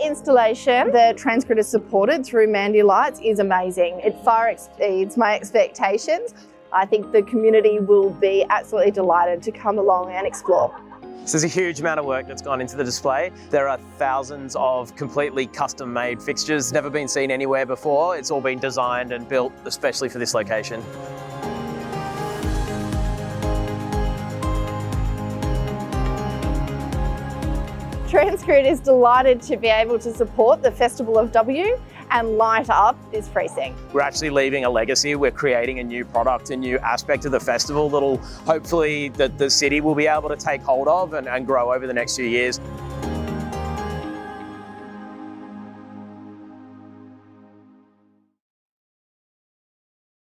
installation that Transgrid has supported through Mandylights is amazing. It far exceeds my expectations. I think the community will be absolutely delighted to come along and explore. So there's a huge amount of work that's gone into the display. There are thousands of completely custom-made fixtures, never been seen anywhere before. It's all been designed and built especially for this location. Transgrid is delighted to be able to support the Festival of W and light up this precinct. We're actually leaving a legacy. We're creating a new product, a new aspect of the festival that'll hopefully the city will be able to take hold of and grow over the next few years.